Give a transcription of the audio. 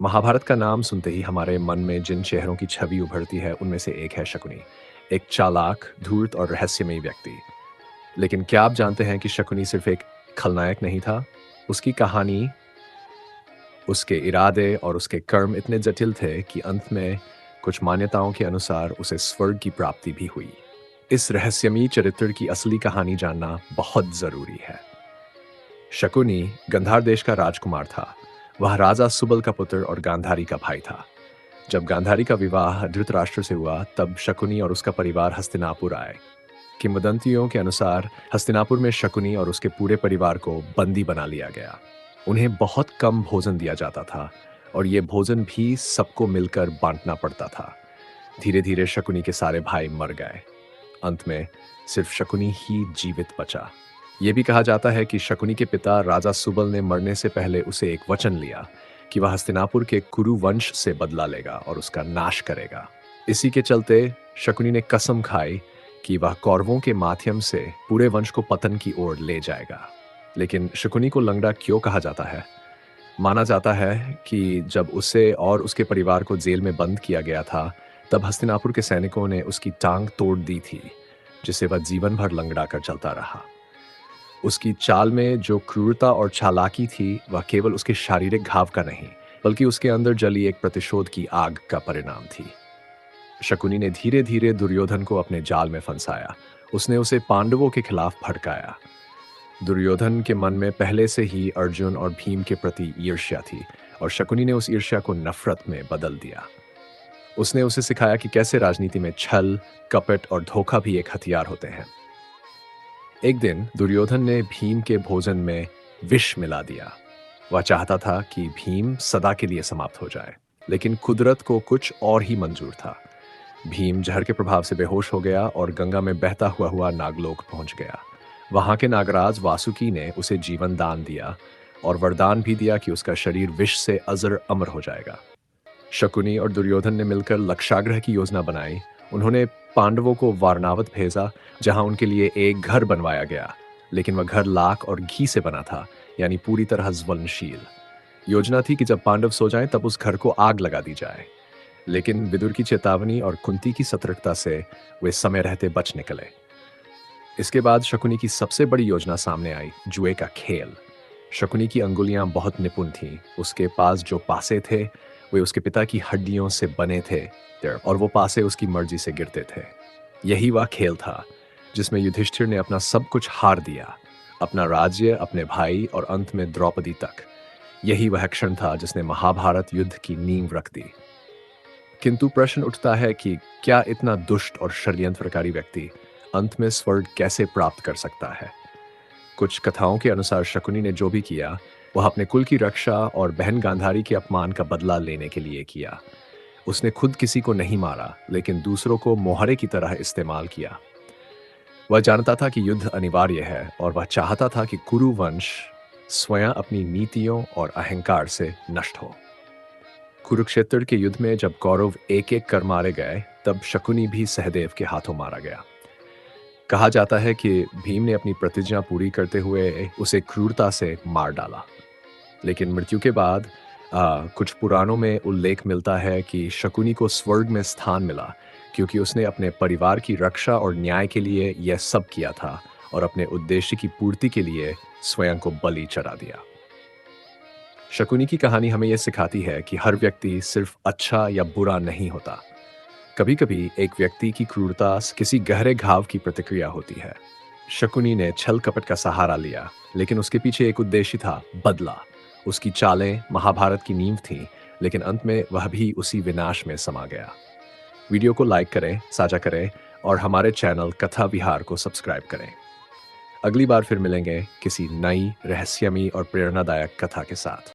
महाभारत का नाम सुनते ही हमारे मन में जिन चेहरों की छवि उभरती है उनमें से एक है शकुनी। एक चालाक, धूर्त और रहस्यमयी व्यक्ति। लेकिन क्या आप जानते हैं कि शकुनी सिर्फ एक खलनायक नहीं था? उसकी कहानी, उसके इरादे और उसके कर्म इतने जटिल थे कि अंत में कुछ मान्यताओं के अनुसार उसे स्वर्ग की प्राप्ति भी हुई। इस रहस्यमयी चरित्र की असली कहानी जानना बहुत जरूरी है। शकुनी गंधार देश का राजकुमार था। वह राजा सुबल का पुत्र और गांधारी का भाई था। जब गांधारी का विवाह धृतराष्ट्र से हुआ, तब शकुनी और उसका परिवार हस्तिनापुर आए। किंवदंतियों के अनुसार हस्तिनापुर में शकुनी और उसके पूरे परिवार को बंदी बना लिया गया। उन्हें बहुत कम भोजन दिया जाता था और ये भोजन भी सबको मिलकर बांटना पड़ता था। धीरे धीरे शकुनी के सारे भाई मर गए। अंत में सिर्फ शकुनी ही जीवित बचा। ये भी कहा जाता है कि शकुनी के पिता राजा सुबल ने मरने से पहले उसे एक वचन लिया कि वह हस्तिनापुर के कुरु वंश से बदला लेगा और उसका नाश करेगा। इसी के चलते शकुनी ने कसम खाई कि वह कौरवों के माध्यम से पूरे वंश को पतन की ओर ले जाएगा। लेकिन शकुनी को लंगड़ा क्यों कहा जाता है? माना जाता है कि जब उसे और उसके परिवार को जेल में बंद किया गया था, तब हस्तिनापुर के सैनिकों ने उसकी टांग तोड़ दी थी, जिसे वह जीवन भर लंगड़ा कर चलता रहा। उसकी चाल में जो क्रूरता और चालाकी थी, वह केवल उसके शारीरिक घाव का नहीं, बल्कि उसके अंदर जली एक प्रतिशोध की आग का परिणाम थी। शकुनी ने धीरे धीरे दुर्योधन को अपने जाल में फंसाया। उसने उसे पांडवों के खिलाफ भड़काया। दुर्योधन के मन में पहले से ही अर्जुन और भीम के प्रति ईर्ष्या थी, और शकुनी ने उस ईर्ष्या को नफरत में बदल दिया। उसने उसे सिखाया कि कैसे राजनीति में छल, कपट और धोखा भी एक हथियार होते हैं। एक दिन दुर्योधन ने भीम के भोजन में विष मिला दिया। वह चाहता था कि भीम सदा के लिए समाप्त हो जाए, लेकिन कुदरत को कुछ और ही मंजूर था। भीम जहर के प्रभाव से बेहोश हो गया और गंगा में बहता हुआ हुआ नागलोक पहुंच गया। वहां के नागराज वासुकी ने उसे जीवन दान दिया और वरदान भी दिया कि उसका शरीर विष से अजर अमर हो जाएगा। शकुनी और दुर्योधन ने मिलकर लक्षाग्रह की योजना बनाई। उन्होंने पांडवों को वारणावत भेजा, जहां उनके लिए एक घर बनवाया गया, लेकिन वह घर लाख और घी से बना था, यानी पूरी तरह ज्वलनशील। योजना थी कि जब पांडव सो जाएं, तब उस घर को आग लगा दी जाए। लेकिन विदुर की चेतावनी और कुंती की सतर्कता से वे समय रहते बच निकले। इसके बाद शकुनी की सबसे बड़ी योजना सामने आई, जुए का खेल। शकुनी की अंगुलियां बहुत निपुण थीं। उसके पास जो पासे थे, वे उसके पिता की हड्डियों से बने थे, और वो पासे उसकी मर्जी से गिरते थे। यही वह खेल था जिसमें युधिष्ठिर ने अपना सब कुछ हार दिया, अपना राज्य, अपने भाई और अंत में द्रौपदी तक। यही वह क्षण था जिसने महाभारत युद्ध की नींव रख दी। किंतु प्रश्न उठता है कि क्या इतना दुष्ट और षड्यंत्रकारी व्यक्ति अंत में स्वर्ग कैसे प्राप्त कर सकता है? कुछ कथाओं के अनुसार शकुनी ने जो भी किया, वह अपने कुल की रक्षा और बहन गांधारी के अपमान का बदला लेने के लिए किया। उसने खुद किसी को नहीं मारा, लेकिन दूसरों को मोहरे की तरह इस्तेमाल किया। वह जानता था कि युद्ध अनिवार्य है, और वह चाहता था कि कुरु वंश स्वयं अपनी नीतियों और अहंकार से नष्ट हो। कुरुक्षेत्र के युद्ध में जब कौरव एक एक कर मारे गए, तब शकुनी भी सहदेव के हाथों मारा गया। कहा जाता है कि भीम ने अपनी प्रतिज्ञा पूरी करते हुए उसे क्रूरता से मार डाला। लेकिन मृत्यु के बाद कुछ पुराणों में उल्लेख मिलता है कि शकुनी को स्वर्ग में स्थान मिला, क्योंकि उसने अपने परिवार की रक्षा और न्याय के लिए यह सब किया था, और अपने उद्देश्य की पूर्ति के लिए स्वयं को बलि चढ़ा दिया। शकुनी की कहानी हमें यह सिखाती है कि हर व्यक्ति सिर्फ अच्छा या बुरा नहीं होता। कभी कभी एक व्यक्ति की क्रूरता किसी गहरे घाव की प्रतिक्रिया होती है। शकुनी ने छल कपट का सहारा लिया, लेकिन उसके पीछे एक उद्देश्य था, बदला। उसकी चालें महाभारत की नींव थीं, लेकिन अंत में वह भी उसी विनाश में समा गया। वीडियो को लाइक करें, साझा करें और हमारे चैनल कथा विहार को सब्सक्राइब करें। अगली बार फिर मिलेंगे किसी नई रहस्यमयी और प्रेरणादायक कथा के साथ।